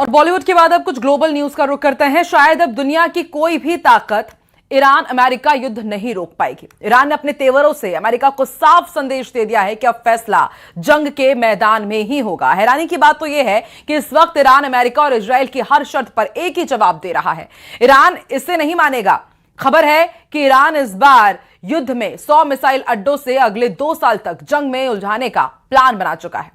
और बॉलीवुड के बाद अब कुछ ग्लोबल न्यूज का रुख करते हैं। शायद अब दुनिया की कोई भी ताकत ईरान अमेरिका युद्ध नहीं रोक पाएगी। ईरान ने अपने तेवरों से अमेरिका को साफ संदेश दे दिया है कि अब फैसला जंग के मैदान में ही होगा। हैरानी की बात तो यह है कि इस वक्त ईरान अमेरिका और इजराइल की हर शर्त पर एक ही जवाब दे रहा है। ईरान इसे नहीं मानेगा। खबर है कि ईरान इस बार युद्ध में 100 मिसाइल अड्डों से अगले 2 साल तक जंग में उलझाने का प्लान बना चुका है।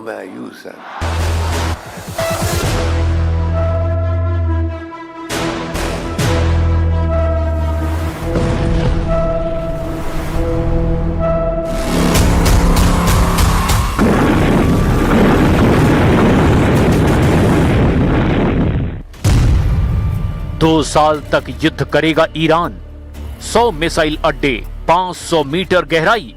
मैं यूज है। 2 साल तक युद्ध करेगा ईरान। 100 मिसाइल अड्डे, 500 मीटर गहराई।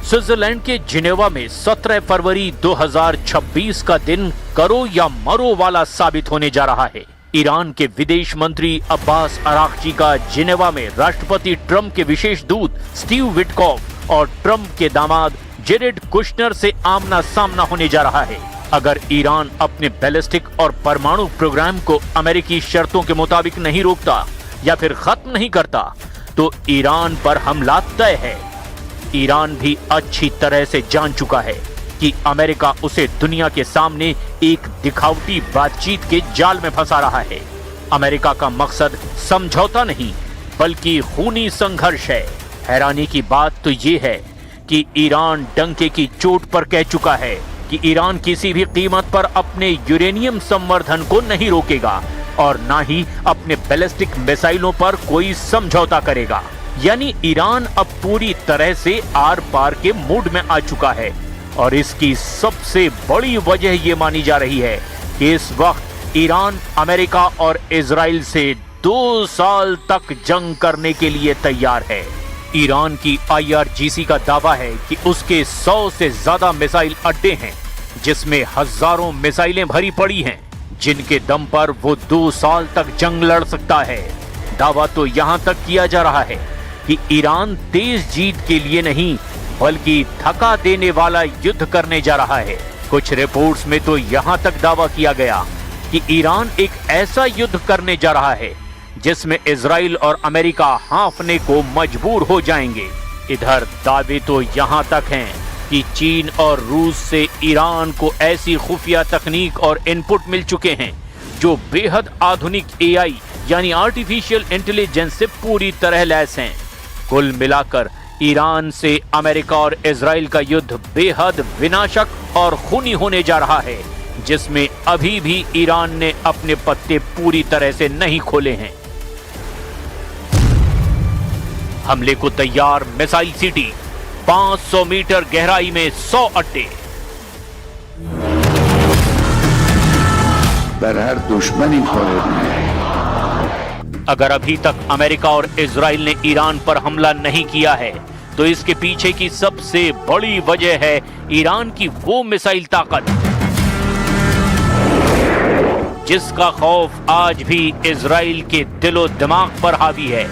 स्विट्जरलैंड के जिनेवा में 17 फरवरी 2026 का दिन करो या मरो वाला साबित होने जा रहा है। ईरान के विदेश मंत्री अब्बास अराक्ची का जिनेवा में राष्ट्रपति ट्रंप के विशेष दूत स्टीव विटकॉफ और ट्रंप के दामाद जेरेड कुशनर से आमना सामना होने जा रहा है। अगर ईरान अपने बैलिस्टिक और परमाणु प्रोग्राम को अमेरिकी शर्तों के मुताबिक नहीं रोकता या फिर खत्म नहीं करता तो ईरान पर हमला तय है। ईरान भी अच्छी तरह से जान चुका है कि अमेरिका उसे दुनिया के सामने एक दिखावटी बातचीत के जाल में फंसा रहा है। अमेरिका का मकसद समझौता नहीं बल्कि खूनी संघर्ष है। हैरानी की बात तो ये है कि ईरान डंके की चोट पर कह चुका है कि ईरान किसी भी कीमत पर अपने यूरेनियम संवर्धन को नहीं रोकेगा और ना ही अपने बैलिस्टिक मिसाइलों पर कोई समझौता करेगा। यानी ईरान अब पूरी तरह से आर पार के मूड में आ चुका है और इसकी सबसे बड़ी वजह यह मानी जा रही है कि इस वक्त ईरान अमेरिका और इजराइल से 2 साल तक जंग करने के लिए तैयार है। ईरान की IRGC का दावा है कि उसके 100 से ज्यादा मिसाइल अड्डे हैं जिसमें हजारों मिसाइलें भरी पड़ी हैं जिनके दम पर वो 2 साल तक जंग लड़ सकता है। दावा तो यहां तक किया जा रहा है कि ईरान तेज जीत के लिए नहीं बल्कि थका देने वाला युद्ध करने जा रहा है। कुछ रिपोर्ट्स में तो यहां तक दावा किया गया कि ईरान एक ऐसा युद्ध करने जा रहा है जिसमें इजराइल और अमेरिका हांफने को मजबूर हो जाएंगे। इधर दावे तो यहां तक हैं कि चीन और रूस से ईरान को ऐसी खुफिया तकनीक और इनपुट मिल चुके हैं जो बेहद आधुनिक AI यानी आर्टिफिशियल इंटेलिजेंस से पूरी तरह लैस हैं। कुल मिलाकर ईरान से अमेरिका और इजराइल का युद्ध बेहद विनाशक और खूनी होने जा रहा है जिसमें अभी भी ईरान ने अपने पत्ते पूरी तरह से नहीं खोले हैं। हमले को तैयार मिसाइल सिटी, 500 मीटर गहराई में 100 अड्डे। हर दुश्मनी अगर अभी तक अमेरिका और इजराइल ने ईरान पर हमला नहीं किया है तो इसके पीछे की सबसे बड़ी वजह है ईरान की वो मिसाइल ताकत जिसका खौफ आज भी इजराइल के दिलो दिमाग पर हावी है।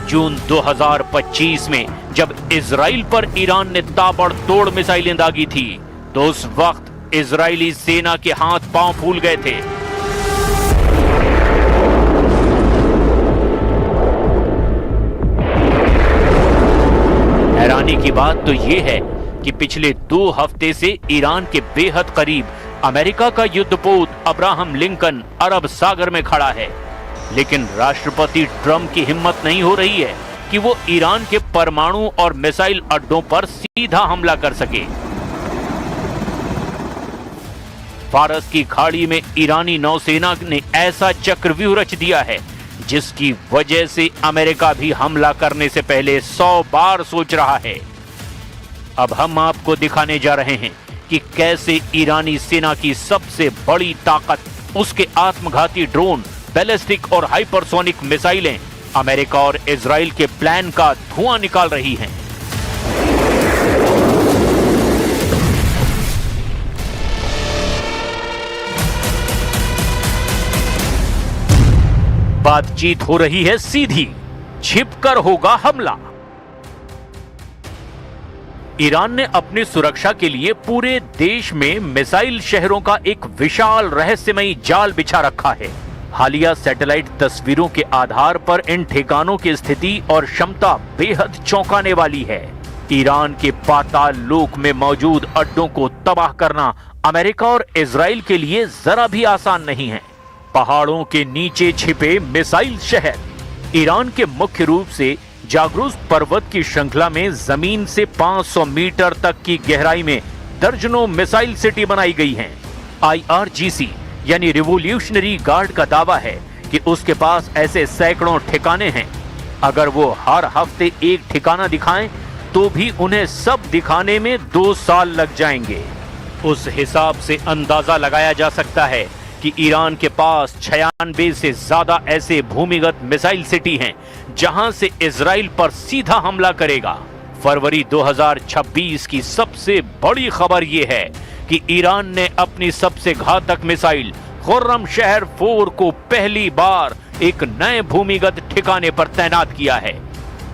जून 2025 में जब इजराइल पर ईरान ने ताबड़तोड़ मिसाइलें दागी थी तो उस वक्त इजरायली सेना के हाथ पांव फूल गए थे। हैरानी की बात तो यह है कि पिछले 2 हफ्ते से ईरान के बेहद करीब अमेरिका का युद्धपोत अब्राहम लिंकन अरब सागर में खड़ा है, लेकिन राष्ट्रपति ट्रंप की हिम्मत नहीं हो रही है कि वो ईरान के परमाणु और मिसाइल अड्डों पर सीधा हमला कर सके। फारस की खाड़ी में ईरानी नौसेना ने ऐसा चक्रव्यूह रच दिया है जिसकी वजह से अमेरिका भी हमला करने से पहले 100 बार सोच रहा है। अब हम आपको दिखाने जा रहे हैं कि कैसे ईरानी सेना की सबसे बड़ी ताकत उसके आत्मघाती ड्रोन, बैलिस्टिक और हाइपरसोनिक मिसाइलें अमेरिका और इजराइल के प्लान का धुआं निकाल रही हैं। बातचीत हो रही है सीधी, छिपकर होगा हमला। ईरान ने अपनी सुरक्षा के लिए पूरे देश में मिसाइल शहरों का एक विशाल रहस्यमयी जाल बिछा रखा है। हालिया सैटेलाइट तस्वीरों के आधार पर इन ठिकानों की स्थिति और क्षमता बेहद चौंकाने वाली है। ईरान के पाताल लोक में मौजूद अड्डों को तबाह करना अमेरिका और इजराइल के लिए जरा भी आसान नहीं है। पहाड़ों के नीचे छिपे मिसाइल शहर। ईरान के मुख्य रूप से जागरूस पर्वत की श्रृंखला में जमीन से 500 मीटर तक की गहराई में दर्जनों मिसाइल सिटी बनाई गई हैं। IRGC यानी रिवोल्यूशनरी गार्ड का दावा है कि उसके पास ऐसे सैकड़ों ठिकाने हैं। अगर वो हर हफ्ते एक ठिकाना दिखाएं तो भी उन्हें सब दिखाने में 2 साल लग जाएंगे। उस हिसाब से अंदाजा लगाया जा सकता है कि ईरान के पास 96 से ज्यादा ऐसे भूमिगत मिसाइल सिटी हैं जहां से इजराइल पर सीधा हमला करेगा। फरवरी 2026 की सबसे बड़ी खबर यह है कि ईरान ने अपनी सबसे घातक मिसाइल खुर्रम शहर 4 को पहली बार एक नए भूमिगत ठिकाने पर तैनात किया है।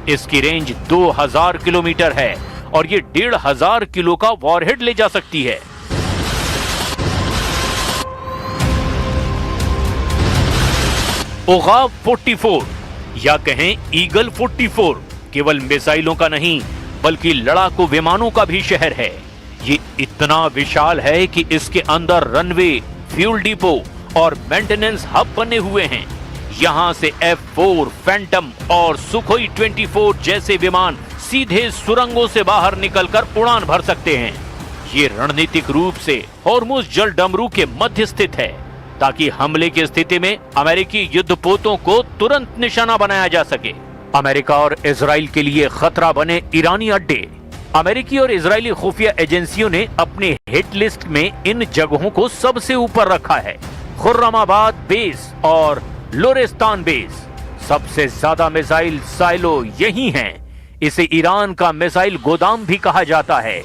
इसकी रेंज 2000 किलोमीटर है और ये 1500 किलो का वॉरहेड ले जा सकती है। ओगाव 44 या कहें ईगल 44 केवल मिसाइलों का नहीं बल्कि लड़ाकू विमानों का भी शहर है। ये इतना विशाल है कि इसके अंदर रनवे, फ्यूल डिपो और मेंटेनेंस हब बने हुए हैं। यहां से F4, फैंटम और सुखोई 24 जैसे विमान सीधे सुरंगों से बाहर निकलकर उड़ान भर सकते हैं। ये रणनीतिक रूप से होर्मुज जल डमरू के मध्य स्थित है ताकि हमले की स्थिति में अमेरिकी युद्धपोतों को तुरंत निशाना बनाया जा सके। अमेरिका और इजराइल के लिए खतरा बने ईरानी अड्डे। अमेरिकी और इजरायली खुफिया एजेंसियों ने अपने हिट लिस्ट में इन जगहों को सबसे ऊपर रखा है। खुर्रमाबाद बेस और लोरेस्तान बेस। सबसे ज्यादा मिसाइल साइलो यही हैं। इसे ईरान का मिसाइल गोदाम भी कहा जाता है।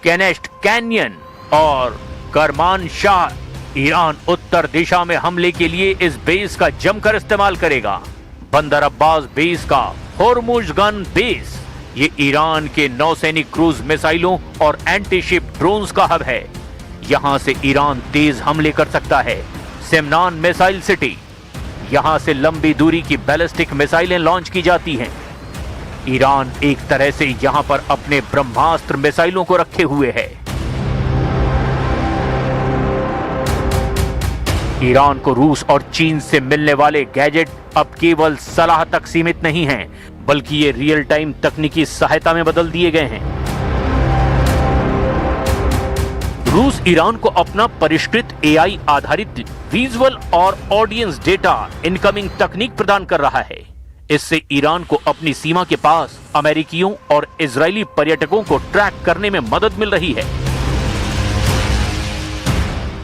केनेस्ट कैनियन और करमान शाह। ईरान उत्तर दिशा में हमले के लिए इस बेस का जमकर इस्तेमाल करेगा। बंदर अब्बास बेस का होर्मुज गन बेस। ये ईरान के नौसैनिक क्रूज मिसाइलों और एंटीशिप ड्रोन्स का हब है। यहां से ईरान तेज हमले कर सकता है। सिमनान मिसाइल सिटी। यहां से लंबी दूरी की बैलिस्टिक मिसाइलें लॉन्च की जाती हैं। ईरान एक तरह से यहां पर अपने ब्रह्मास्त्र मिसाइलों को रखे हुए है। ईरान को रूस और चीन से मिलने वाले गैजेट अब केवल सलाह तक सीमित नहीं हैं, बल्कि ये रियल टाइम तकनीकी सहायता में बदल दिए गए हैं। रूस ईरान को अपना परिष्कृत AI आधारित विजुअल और ऑडियंस डेटा इनकमिंग तकनीक प्रदान कर रहा है। इससे ईरान को अपनी सीमा के पास अमेरिकियों और इजरायली पर्यटकों को ट्रैक करने में मदद मिल रही है।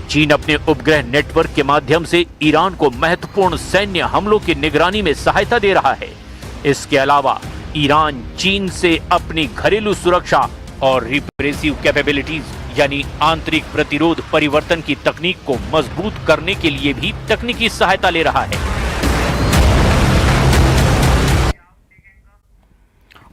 चीन अपने उपग्रह नेटवर्क के माध्यम से ईरान को महत्वपूर्ण सैन्य हमलों की निगरानी में सहायता दे रहा है। इसके अलावा ईरान चीन से अपनी घरेलू सुरक्षा और रिप्रेसिव कैपेबिलिटीज यानी आंतरिक प्रतिरोध परिवर्तन की तकनीक को मजबूत करने के लिए भी तकनीकी सहायता ले रहा है।